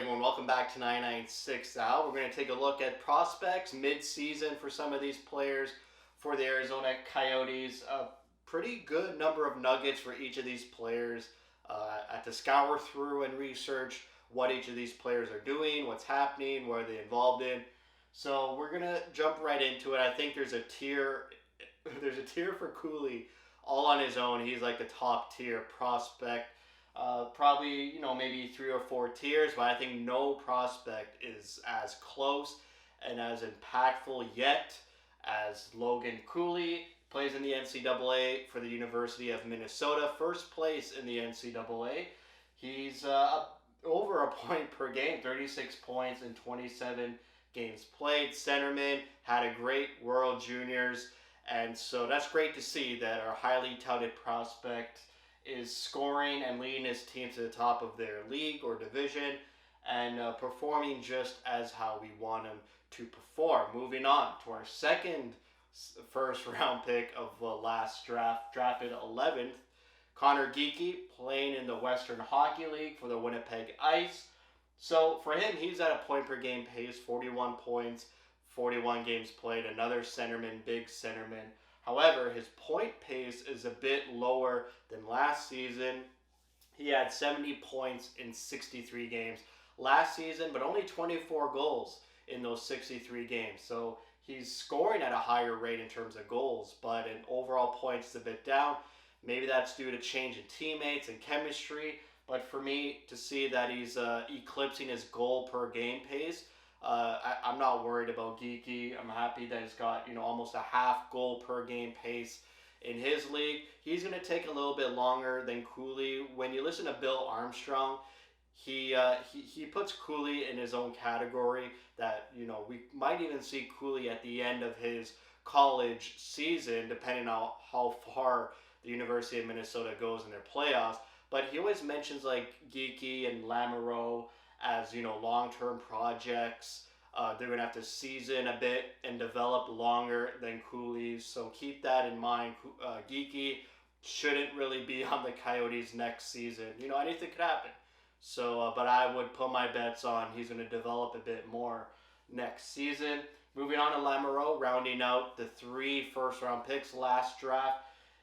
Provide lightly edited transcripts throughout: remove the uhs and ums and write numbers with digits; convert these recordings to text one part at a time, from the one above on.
everyone. Welcome back to 996 Howl. We're going to take a look at prospects mid-season for some of these players for the Arizona Coyotes. A pretty good number of nuggets for each of these players. I had to scour through and research what each of these players are doing, what's happening, what are they involved in. So we're going to jump right into it. I think there's a tier for Cooley all on his own. He's like the top tier prospect. Probably, maybe 3 or 4 tiers, but I think no prospect is as close and as impactful yet as Logan Cooley. Plays in the NCAA for the University of Minnesota, first place in the NCAA. He's over a point per game, 36 points in 27 games played. Centerman, had a great World Juniors, and so that's great to see that our highly touted prospect is scoring and leading his team to the top of their league or division and performing just as how we want him to perform. Moving on to our second first round pick of last draft, drafted 11th, Connor Geekie, playing in the Western Hockey League for the Winnipeg Ice. So for him, he's at a point per game pace, 41 points, 41 games played, another centerman, big centerman. However, his point pace is a bit lower than last season. He had 70 points in 63 games last season, but only 24 goals in those 63 games. So he's scoring at a higher rate in terms of goals, but in overall points, it's a bit down. Maybe that's due to change in teammates and chemistry. But for me to see that he's eclipsing his goal per game pace, I'm not worried about Geekie. I'm happy that he's got almost a half goal per game pace in his league. He's going to take a little bit longer than Cooley. When you listen to Bill Armstrong, he puts Cooley in his own category. That we might even see Cooley at the end of his college season, depending on how far the University of Minnesota goes in their playoffs. But he always mentions like Geekie and Lamoureux as long-term projects. They're going to have to season a bit and develop longer than Cooley. So keep that in mind. Geekie shouldn't really be on the Coyotes next season. Anything could happen. So, but I would put my bets on he's going to develop a bit more next season. Moving on to Lamoureux, rounding out the 3 first-round picks last draft,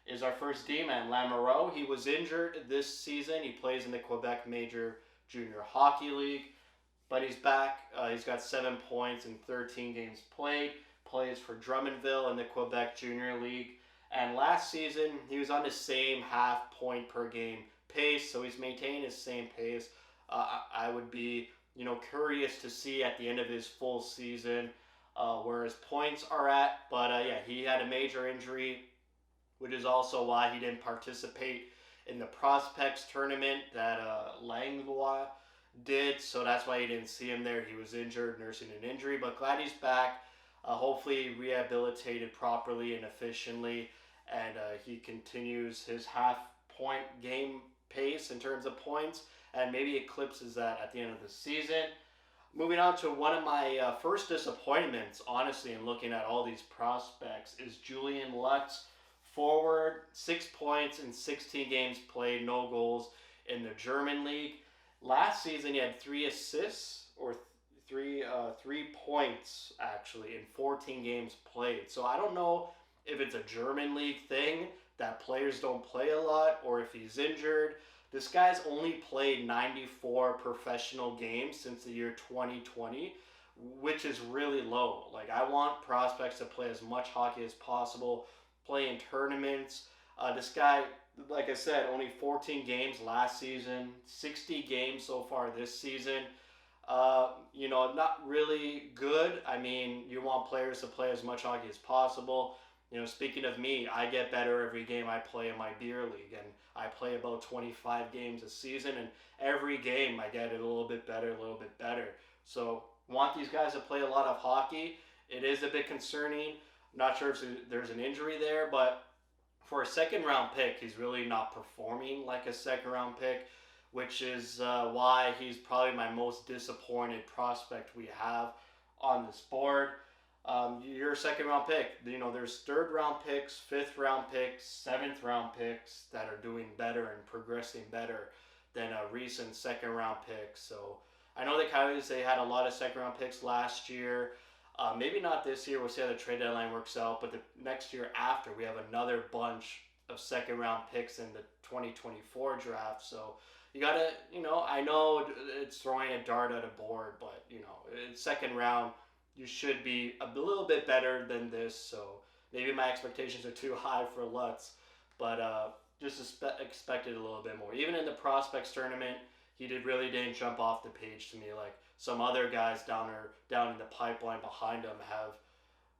is our first D-man, Lamoureux. He was injured this season. He plays in the Quebec Major Junior Hockey League, but he's back. He's got 7 points in 13 games played. Plays for Drummondville in the Quebec Junior League. And last season, he was on the same half point per game pace, so he's maintaining his same pace. I would be, curious to see at the end of his full season where his points are at. But yeah, he had a major injury, which is also why he didn't participate in the prospects tournament that Langlois did. So that's why you didn't see him there. He was injured, nursing an injury, but glad he's back. Hopefully rehabilitated properly and efficiently, and he continues his half-point game pace in terms of points, and maybe eclipses that at the end of the season. Moving on to one of my first disappointments, honestly, in looking at all these prospects, is Julian Lutz. Forward, 6 points in 16 games played, no goals in the German league. Last season, he had 3 assists or three points actually in 14 games played. So I don't know if it's a German league thing that players don't play a lot, or if he's injured. This guy's only played 94 professional games since the year 2020, which is really low. Like, I want prospects to play as much hockey as possible, play in tournaments. This guy, like I said, only 14 games last season, 60 games so far this season. Not really good. I mean, you want players to play as much hockey as possible. Speaking of me, I get better every game I play in my beer league, and I play about 25 games a season, and every game I get it a little bit better, a little bit better. So want these guys to play a lot of hockey. It is a bit concerning. Not sure if there's an injury there, but for a second-round pick, he's really not performing like a second-round pick, which is why he's probably my most disappointed prospect we have on this board. You're a second-round pick. There's third-round picks, fifth-round picks, seventh-round picks that are doing better and progressing better than a recent second-round pick. So I know the Coyotes, they had a lot of second round picks last year. Maybe not this year. We'll see how the trade deadline works out. But the next year after, we have another bunch of second round picks in the 2024 draft. So you got to, I know it's throwing a dart at a board, but, in second round, you should be a little bit better than this. So maybe my expectations are too high for Lutz. But just expected a little bit more. Even in the prospects tournament, he didn't jump off the page to me like some other guys down in the pipeline behind him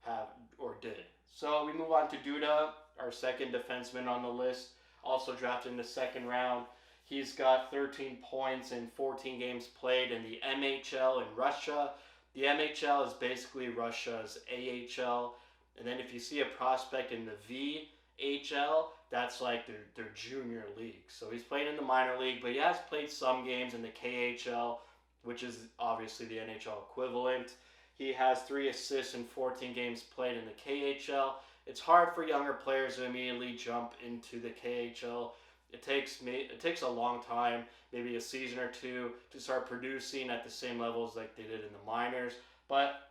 have or did. So we move on to Duda, our second defenseman on the list, also drafted in the second round. He's got 13 points in 14 games played in the MHL in Russia. The MHL is basically Russia's AHL. And then if you see a prospect in the VHL, that's like their junior league. So he's playing in the minor league, but he has played some games in the KHL, which is obviously the NHL equivalent. He has 3 assists in 14 games played in the KHL. It's hard for younger players to immediately jump into the KHL. It takes a long time, maybe a season or two, to start producing at the same levels like they did in the minors. But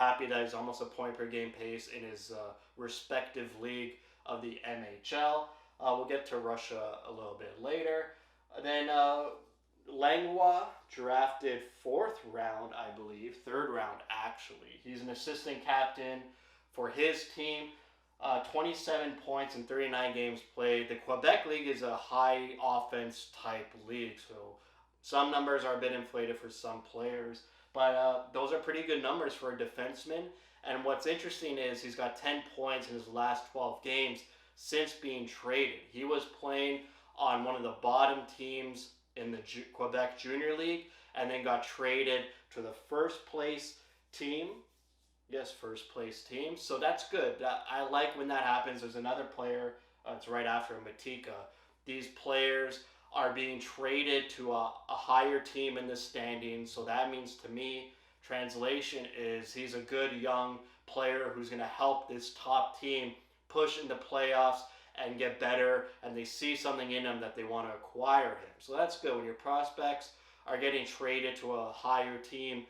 happy that he's almost a point per game pace in his respective league of the MHL. We'll get to Russia a little bit later. Then Langlois, drafted 4th round, I believe, 3rd round actually. He's an assistant captain for his team. 27 points in 39 games played. The Quebec League is a high offense type league, so some numbers are a bit inflated for some players, but those are pretty good numbers for a defenseman. And what's interesting is he's got 10 points in his last 12 games since being traded. He was playing on one of the bottom teams in the Quebec Junior League and then got traded to the first place team. Yes, first place team. So that's good. I like when that happens. There's another player, it's right after Matika. These players are being traded to a higher team in the standings. So that means to me, translation is he's a good young player who's going to help this top team push into playoffs and get better, and they see something in him that they want to acquire him. So that's good. When your prospects are getting traded to a higher team,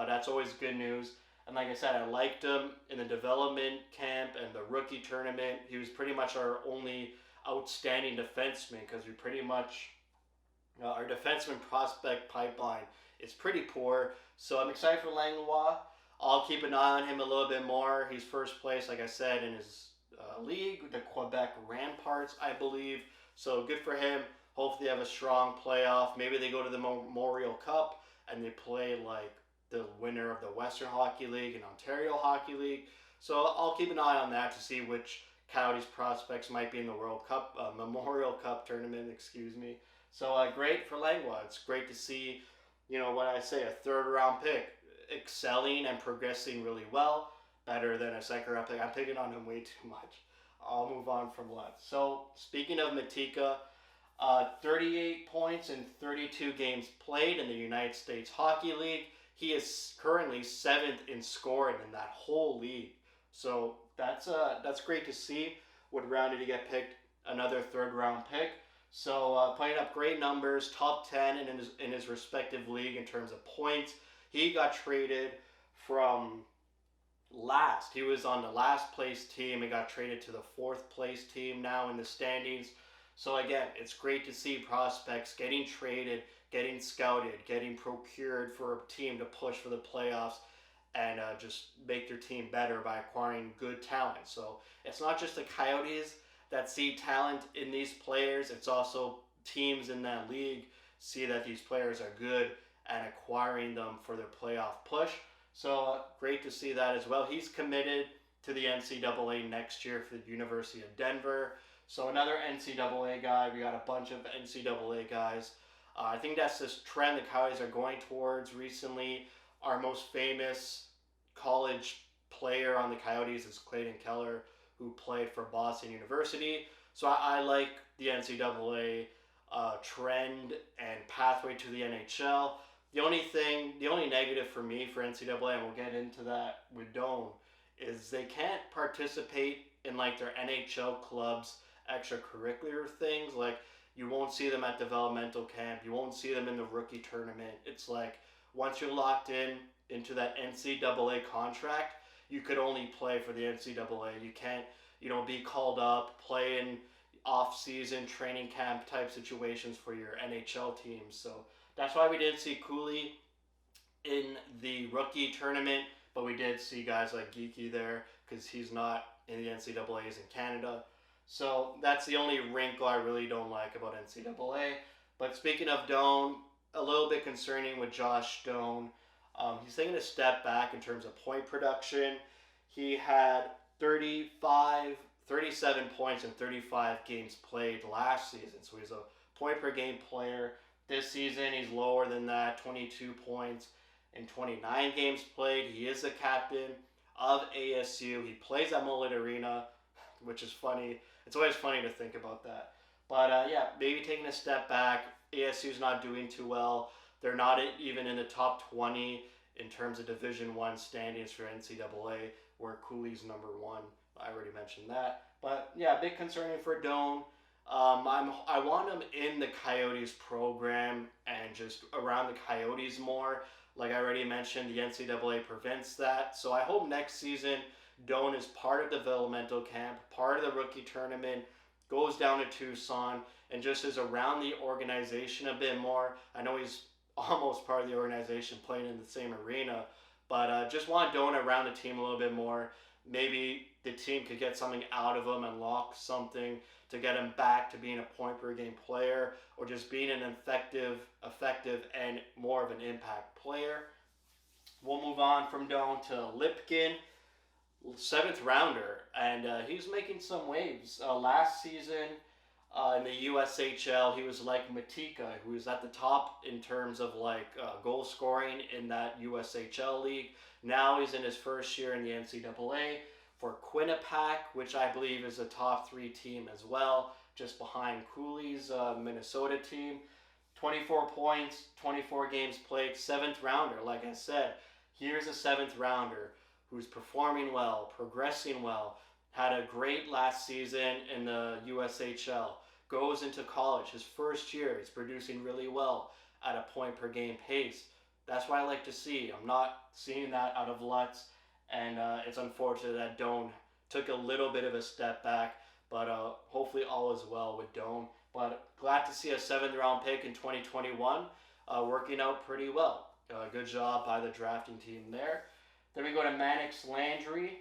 that's always good news. And like I said, I liked him in the development camp and the rookie tournament. He was pretty much our only outstanding defenseman because we pretty much, our defenseman prospect pipeline is pretty poor. So I'm excited for Langlois. I'll keep an eye on him a little bit more. He's first place, like I said, in his league, the Quebec Ramparts, I believe. So good for him. Hopefully they have a strong playoff. Maybe they go to the Memorial Cup and they play like the winner of the Western Hockey League and Ontario Hockey League. So I'll keep an eye on that to see which Coyotes prospects might be in the World Cup, Memorial Cup tournament, excuse me. So great for Langlois. It's great to see, what I say, a 3rd round pick excelling and progressing really well, better than a 2nd round pick. I'm picking on him way too much. I'll move on from Lutz. So speaking of Matika, 38 points in 32 games played in the United States Hockey League. He is currently 7th in scoring in that whole league. So that's great to see. Would round did he get picked? Another 3rd round pick. So putting up great numbers, top 10 in his respective league in terms of points. He got traded from last. He was on the last place team and got traded to the 4th place team now in the standings. So again, it's great to see prospects getting traded, getting scouted, getting procured for a team to push for the playoffs and just make their team better by acquiring good talent. So it's not just the Coyotes that see talent in these players. It's also teams in that league see that these players are good and acquiring them for their playoff push. So great to see that as well. He's committed to the NCAA next year for the University of Denver. So another NCAA guy. We got a bunch of NCAA guys. I think that's this trend the Coyotes are going towards recently. Our most famous college player on the Coyotes is Clayton Keller, who played for Boston University. So I like the NCAA trend and pathway to the NHL. The only negative for me for NCAA, and we'll get into that with Doan, is they can't participate in like their NHL clubs extracurricular things. Like you won't see them at developmental camp. You won't see them in the rookie tournament. It's like once you're locked into that NCAA contract, you could only play for the NCAA. You can't, be called up, play in off-season training camp type situations for your NHL teams. So that's why we didn't see Cooley in the rookie tournament, but we did see guys like Geeky there because he's not in the NCAA, he's in Canada. So that's the only wrinkle I really don't like about NCAA. But speaking of Doan, a little bit concerning with Josh Doan. He's taking a step back in terms of point production. He had 37 points in 35 games played last season. So he's a point per game player. This season, he's lower than that, 22 points in 29 games played. He is the captain of ASU. He plays at Mullet Arena, which is funny. It's always funny to think about that. But yeah, maybe taking a step back. ASU's not doing too well. They're not even in the top 20 in terms of Division I standings for NCAA, where Cooley's number one. I already mentioned that. But yeah, big concerning for Doan. I want him in the Coyotes program and just around the Coyotes more. Like I already mentioned, the NCAA prevents that. So I hope next season Doan is part of developmental camp, part of the rookie tournament, goes down to Tucson, and just is around the organization a bit more. I know he's almost part of the organization playing in the same arena, but just want Doan around the team a little bit more. Maybe the team could get something out of him, unlock something to get him back to being a point per game player or just being an effective and more of an impact player. We'll move on from Doan to Lipkin, 7th rounder, and he's making some waves. Last season in the USHL, he was like Matika, who was at the top in terms of goal scoring in that USHL league. Now he's in his first year in the NCAA for Quinnipiac, which I believe is a top 3 team as well, just behind Cooley's Minnesota team. 24 points, 24 games played, 7th rounder. Like I said, here's a 7th rounder who's performing well, progressing well, had a great last season in the USHL, goes into college, his first year, he's producing really well at a point per game pace. That's what I like to see. I'm not seeing that out of Lutz, and it's unfortunate that Doan took a little bit of a step back, but hopefully all is well with Doan. But glad to see a 7th round pick in 2021 working out pretty well. Good job by the drafting team there. Then we go to Mannix Landry,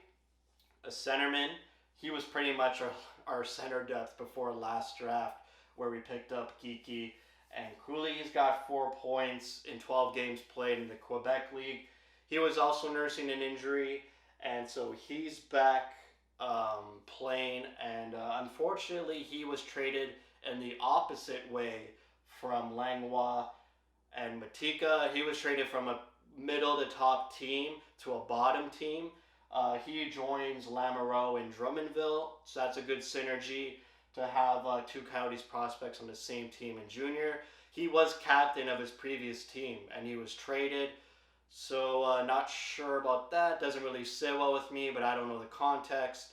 a centerman. He was pretty much our center depth before last draft, where we picked up Geeky and Cooley. He's got 4 points in 12 games played in the Quebec League. He was also nursing an injury, and so he's back playing. And unfortunately, he was traded in the opposite way from Langlois and Matika. He was traded from a middle to top team to a bottom team. He joins Lamoureux in Drummondville, so that's a good synergy to have 2 Coyotes prospects on the same team in junior. He was captain of his previous team, and he was traded, so not sure about that. Doesn't really sit well with me, but I don't know the context.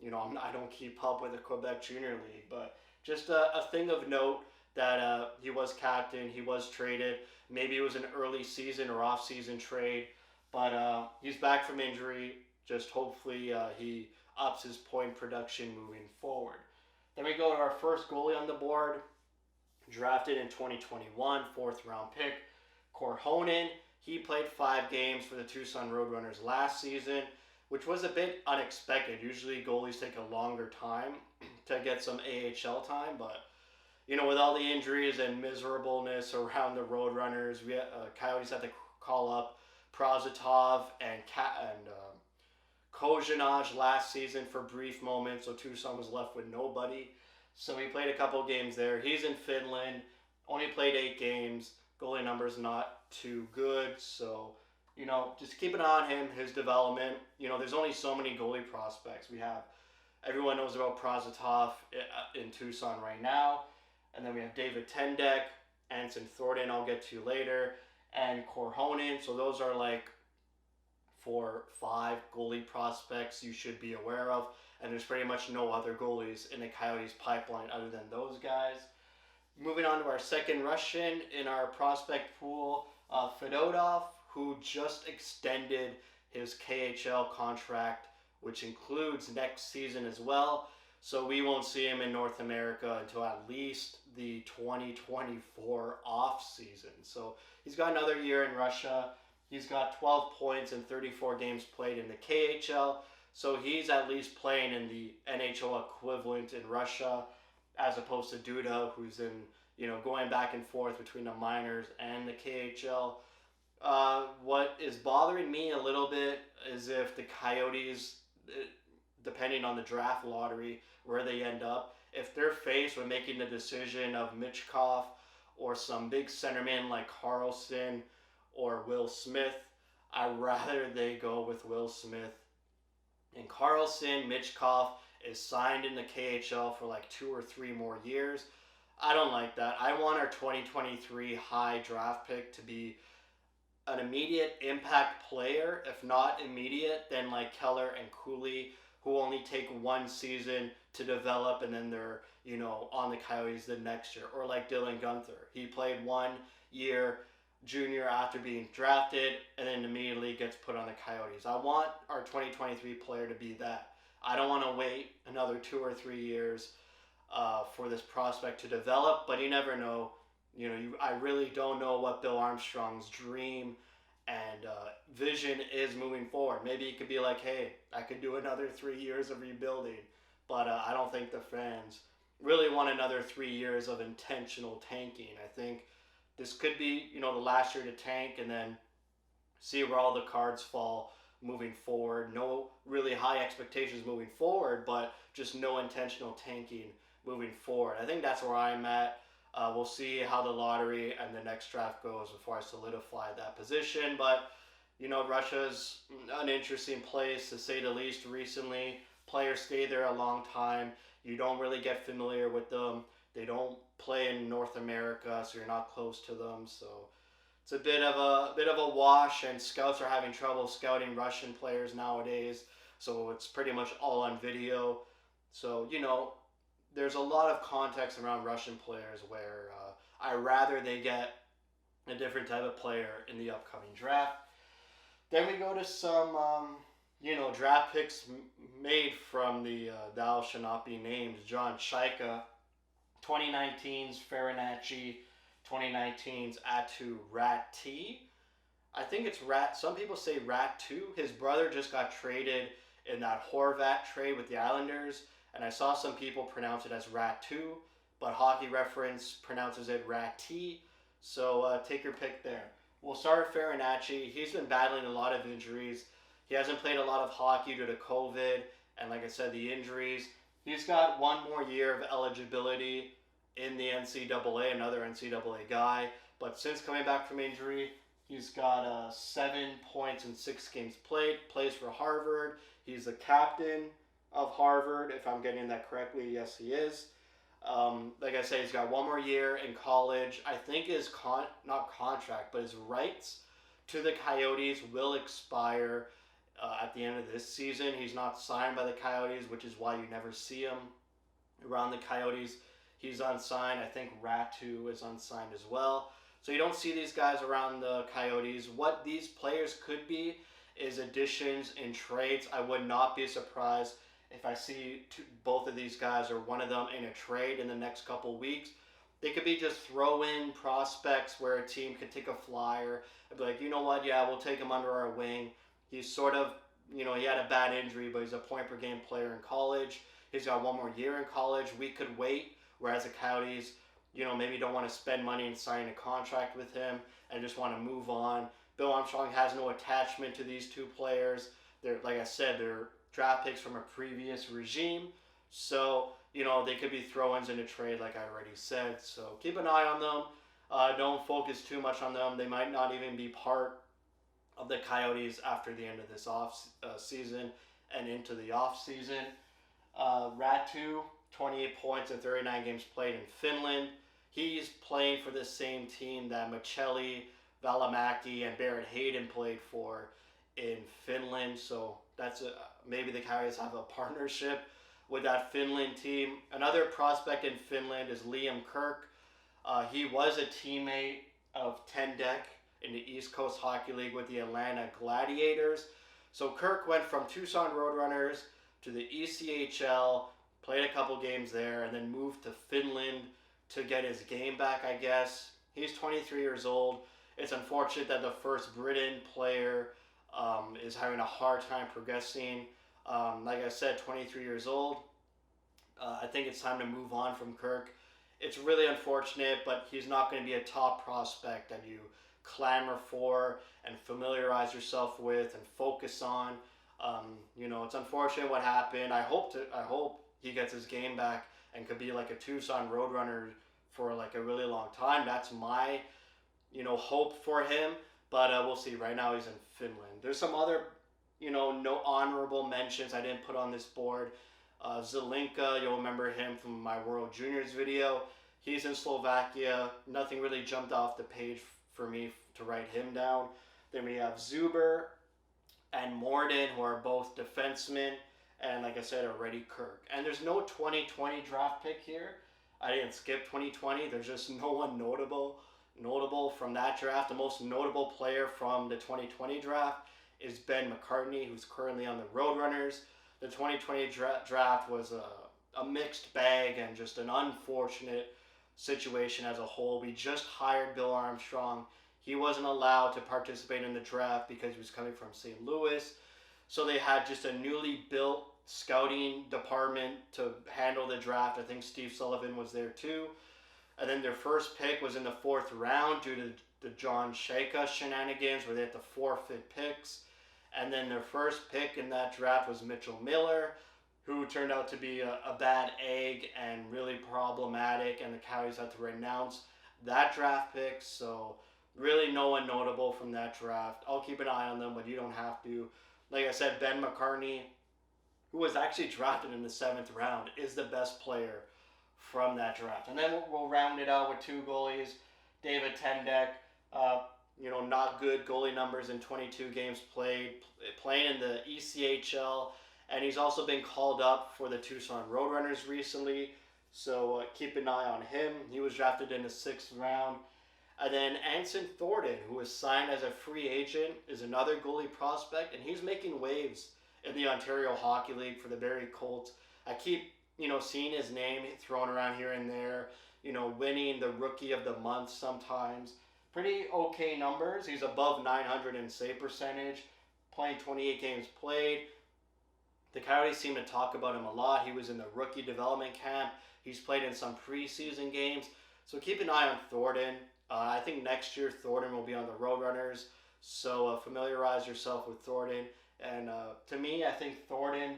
I don't keep up with the Quebec Junior League, but just a thing of note that he was captain, he was traded. Maybe it was an early season or off-season trade, but he's back from injury. Just hopefully he ups his point production moving forward. Then we go to our first goalie on the board, drafted in 2021, 4th round pick, Korhonen. He played 5 games for the Tucson Roadrunners last season, which was a bit unexpected. Usually goalies take a longer time to get some AHL time, but with all the injuries and miserableness around the Roadrunners, Coyotes had to call up Prozatov and Kozhanaj last season for brief moments, so Tucson was left with nobody. So he played a couple games there. He's in Finland, only played 8 games. Goalie numbers not too good, so just keep an eye on him, his development. There's only so many goalie prospects. Everyone knows about Prozatov in Tucson right now. And then we have David Tendek, Anson Thornton, I'll get to later, and Korhonen. So those are 4, 5 goalie prospects you should be aware of. And there's pretty much no other goalies in the Coyotes pipeline other than those guys. Moving on to our second Russian in our prospect pool, Fedotov, who just extended his KHL contract, which includes next season as well. So we won't see him in North America until at least the 2024 off season. So he's got another year in Russia. He's got 12 points in 34 games played in the KHL. So he's at least playing in the NHL equivalent in Russia, as opposed to Duda, who's in, going back and forth between the minors and the KHL. What is bothering me a little bit is if the Coyotes, depending on the draft lottery, where they end up, if they're faced with making the decision of Michkov or some big centerman like Carlson or Will Smith, I'd rather they go with Will Smith. And Carlson, Michkov is signed in the KHL for like 2 or 3 more years. I don't like that. I want our 2023 high draft pick to be an immediate impact player. If not immediate, then like Keller and Cooley, who only take 1 season to develop and then they're, on the Coyotes the next year. Or like Dylan Guenther. He played 1 year junior after being drafted and then immediately gets put on the Coyotes. I want our 2023 player to be that. I don't want to wait another 2 or 3 years for this prospect to develop, but you never know. I really don't know what Bill Armstrong's dream and vision is moving forward. Maybe it could be like, hey, I could do another 3 years of rebuilding, but I don't think the fans really want another 3 years of intentional tanking. I think this could be, the last year to tank and then see where all the cards fall moving forward. No really high expectations moving forward, but just no intentional tanking moving forward. I think that's where I'm at. We'll see how the lottery and the next draft goes before I solidify that position. But, Russia's an interesting place, to say the least, recently. Players stay there a long time. You don't really get familiar with them. They don't play in North America, so you're not close to them. So it's a bit of a wash, and scouts are having trouble scouting Russian players nowadays. So it's pretty much all on video. So, there's a lot of context around Russian players where I rather they get a different type of player in the upcoming draft. Then we go to some, draft picks made from the Thou Shall Not Be Named. John Shaika, 2019's Farinacci, 2019's Atu Rat-T. I think it's Rat. Some people say Rat-2. His brother just got traded in that Horvat trade with the Islanders. And I saw some people pronounce it as Rat-2, but Hockey Reference pronounces it Rat-T. So take your pick there. We'll start with Farinacci. He's been battling a lot of injuries. He hasn't played a lot of hockey due to COVID, and like I said, the injuries. He's got 1 more year of eligibility in the NCAA, another NCAA guy. But since coming back from injury, he's got 7 points in 6 games played, plays for Harvard. He's the captain of Harvard, if I'm getting that correctly. Yes, he is. Like I say, he's got 1 more year in college. I think his not contract, but his rights to the Coyotes will expire at the end of this season. He's not signed by the Coyotes, which is why you never see him around the Coyotes. He's unsigned. I think Rat-2 is unsigned as well. So you don't see these guys around the Coyotes. What these players could be is additions in trades. I would not be surprised if I see both of these guys or one of them in a trade in the next couple weeks. They could be just throw-in prospects where a team could take a flyer and be like, you know what, yeah, we'll take him under our wing. He's sort of, he had a bad injury, but he's a point-per-game player in college. He's got 1 more year in college. We could wait, whereas the Coyotes, maybe don't want to spend money in signing a contract with him and just want to move on. Bill Armstrong has no attachment to these 2 players. They're, like I said, they're draft picks from a previous regime. So, they could be throw-ins in a trade, like I already said. So keep an eye on them. Don't focus too much on them. They might not even be part of the Coyotes after the end of this off season and into the off season. Rat-2, 28 points in 39 games played in Finland. He's playing for the same team that Michelli, Välimäki, and Barrett Hayden played for in Finland. So that's maybe the Coyotes have a partnership with that Finland team. Another prospect in Finland is Liam Kirk. He was a teammate of Tendek in the East Coast Hockey League with the Atlanta Gladiators. So Kirk went from Tucson Roadrunners to the ECHL, played a couple games there, and then moved to Finland to get his game back, I guess. He's 23 years old. It's unfortunate that the first Britain player is having a hard time progressing. Like I said, 23 years old. I think it's time to move on from Kirk. It's really unfortunate, but he's not going to be a top prospect that you clamor for and familiarize yourself with and focus on. It's unfortunate what happened. I hope he gets his game back and could be like a Tucson Roadrunner for like a really long time. That's my, hope for him. But we'll see. Right now he's in Finland. There's some other, no honorable mentions I didn't put on this board. Zelinka, you'll remember him from my World Juniors video. He's in Slovakia. Nothing really jumped off the page for me to write him down. Then we have Zuber and Morden, who are both defensemen. And like I said, already Kirk. And there's no 2020 draft pick here. I didn't skip 2020. There's just no one notable from that draft. The most notable player from the 2020 draft is Ben McCartney, who's currently on the Roadrunners. The 2020 draft was a mixed bag and just an unfortunate situation as a whole. We just hired Bill Armstrong. He wasn't allowed to participate in the draft because he was coming from St. Louis. So they had just a newly built scouting department to handle the draft. I think Steve Sullivan was there too. And then their first pick was in the 4th round due to the John Shaka shenanigans where they had to forfeit picks. And then their first pick in that draft was Mitchell Miller, who turned out to be a bad egg and really problematic, and the Coyotes had to renounce that draft pick. So really no one notable from that draft. I'll keep an eye on them, but you don't have to. Like I said, Ben McCartney, who was actually drafted in the 7th round, is the best player from that draft. And then we'll round it out with 2 goalies. David Tendek, not good goalie numbers in 22 games played, playing in the ECHL, and he's also been called up for the Tucson Roadrunners recently, so keep an eye on him. He was drafted in the 6th round. And then Anson Thornton, who was signed as a free agent, is another goalie prospect, and he's making waves in the Ontario Hockey League for the Barrie Colts. I keep, seeing his name thrown around here and there, winning the Rookie of the Month sometimes. Pretty okay numbers. He's above 900 in save percentage, playing 28 games played. The Coyotes seem to talk about him a lot. He was in the rookie development camp. He's played in some preseason games. So keep an eye on Thornton. I think next year Thornton will be on the Roadrunners. So familiarize yourself with Thornton. And to me, I think Thornton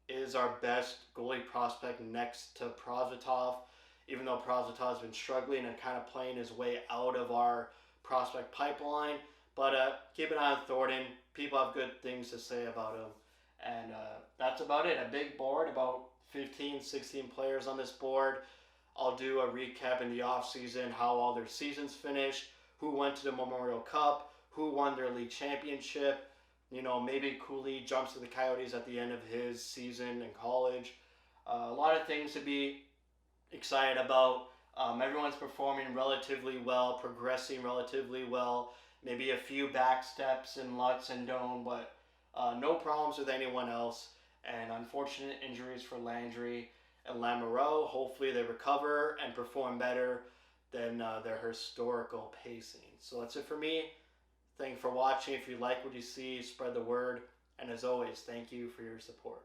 is our best goalie prospect next to Prosvetov. Even though Prosvetov's been struggling and kind of playing his way out of our prospect pipeline. But keep an eye on Thornton. People have good things to say about him. And that's about it. A big board, about 15, 16 players on this board. I'll do a recap in the offseason, how all their seasons finished, who went to the Memorial Cup, who won their league championship. Maybe Cooley jumps to the Coyotes at the end of his season in college. A lot of things to be excited about. Everyone's performing relatively well, progressing relatively well. Maybe a few back steps in Lutz and Doan, but no problems with anyone else. And unfortunate injuries for Landry and Lamoureux. Hopefully they recover and perform better than their historical pacing. So that's it for me. Thank you for watching. If you like what you see, spread the word. And as always, thank you for your support.